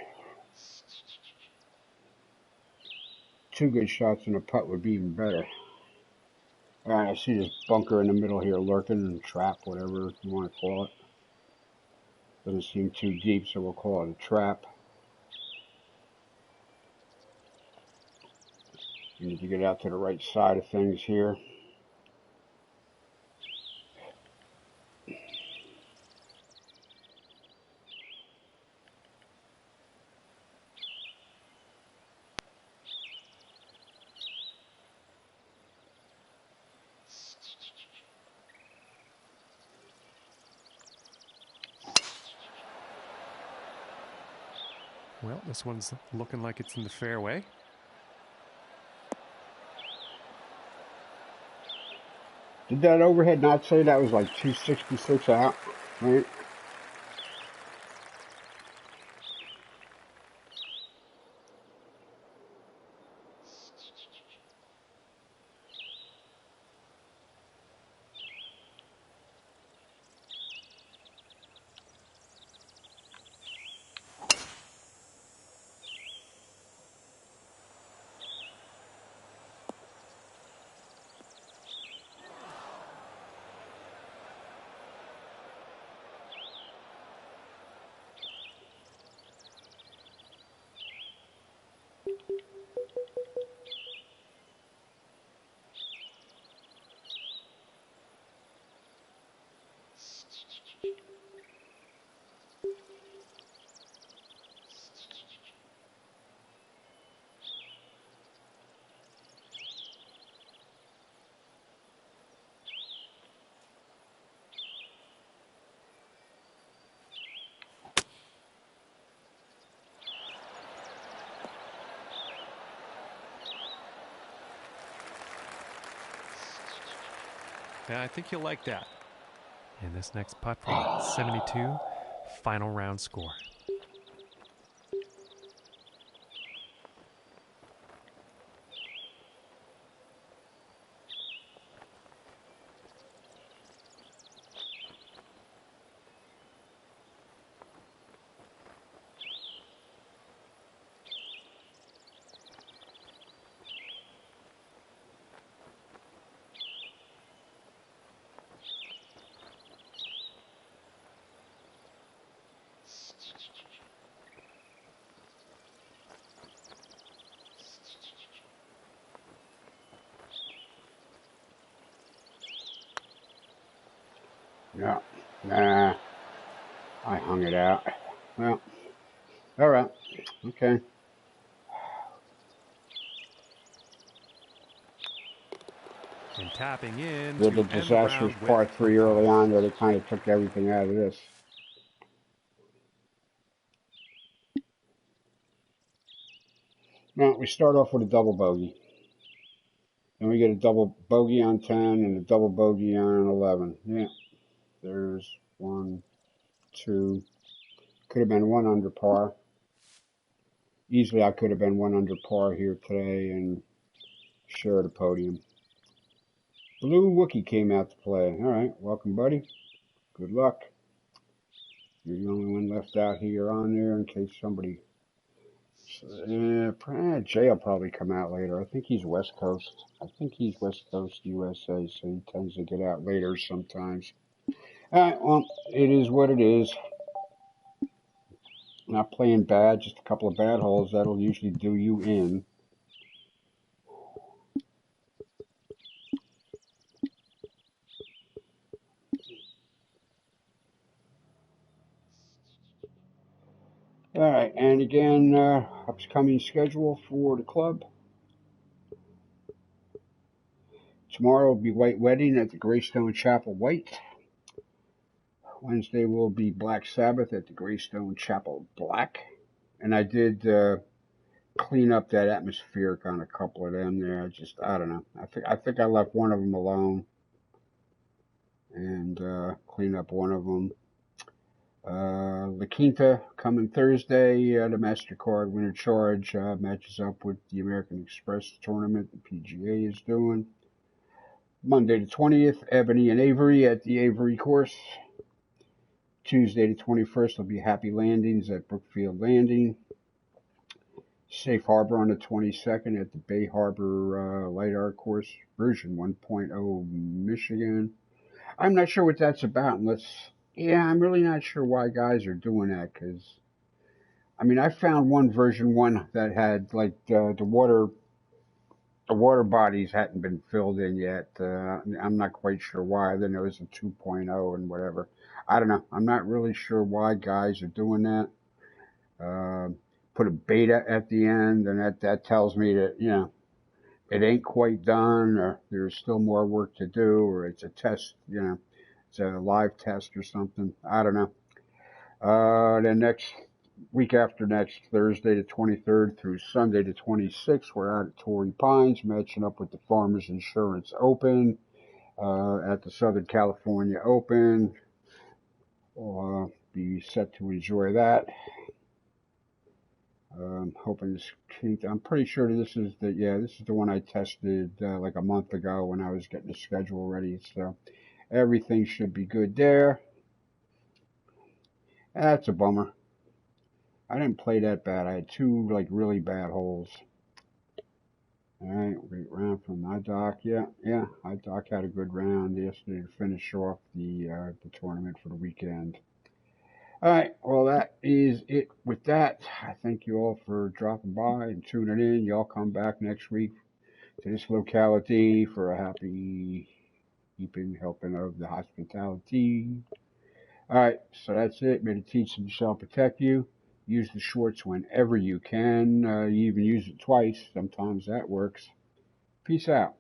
2 good shots and a putt would be even better. All right, I see this bunker in the middle here lurking, and trap, whatever you want to call it. Doesn't seem too deep, so we'll call it a trap. We need to get out to the right side of things here. Well, this one's looking like it's in the fairway. Did that overhead not say that was like 266 out, right? Yeah, I think you'll like that. And this next putt for 72, final round score. No. Nah. I hung it out. Well, all right. Okay. And tapping in Did to the end the disastrous round with par a 3 par. early on there. They kind of took everything out of this. Now, we start off with a double bogey. Then we get a double bogey on 10 and a double bogey on 11. Yeah. There's 1, 2. Could have been 1 under par. Easily, I could have been 1 under par here today and shared a podium. Blue Wookie came out to play. All right. Welcome, buddy. Good luck. You're the only one left out here on there in case somebody... Jay will probably come out later. I think he's West Coast. I think he's West Coast USA, so he tends to get out later sometimes. All right, well, it is what it is. Not playing bad, just a couple of bad holes. That'll usually do you in. All right, and again, upcoming schedule for the club. Tomorrow will be White Wedding at the Greystone Chapel White. Wednesday will be Black Sabbath at the Greystone Chapel Black. And I did clean up that atmospheric on a couple of them there. I don't know. I think I left one of them alone and clean up one of them. La Quinta coming Thursday. The MasterCard Winter Charge matches up with the American Express tournament the PGA is doing. Monday the 20th, Ebony and Avery at the Avery course. Tuesday the 21st will be Happy Landings at Brookfield Landing. Safe Harbor on the 22nd at the Bay Harbor LiDAR course, version 1.0 Michigan. I'm not sure what that's about. I'm really not sure why guys are doing that, because, I mean, I found one version 1 that had, like, the water bodies hadn't been filled in yet. I'm not quite sure why. Then there was a 2.0 and whatever. I don't know. I'm not really sure why guys are doing that. Put a beta at the end, and that tells me that, it ain't quite done, or there's still more work to do, or it's a test, it's a live test or something. I don't know. Then next week after next, Thursday the 23rd through Sunday the 26th, we're out at Torrey Pines, matching up with the Farmers Insurance Open, at the Southern California Open. We'll be set to enjoy that. Hoping this, I'm pretty sure this is the one I tested like a month ago when I was getting the schedule ready. So everything should be good there. That's a bummer. I didn't play that bad. I had 2 like really bad holes. All right, great round from iDoc. Yeah, iDoc had a good round yesterday to finish off the tournament for the weekend. All right, well, that is it with that. I thank you all for dropping by and tuning in. Y'all come back next week to this locality for a happy helping of the hospitality. All right, so that's it. May the teaching shall protect you. Use the shorts whenever you can. You even use it twice. Sometimes that works. Peace out.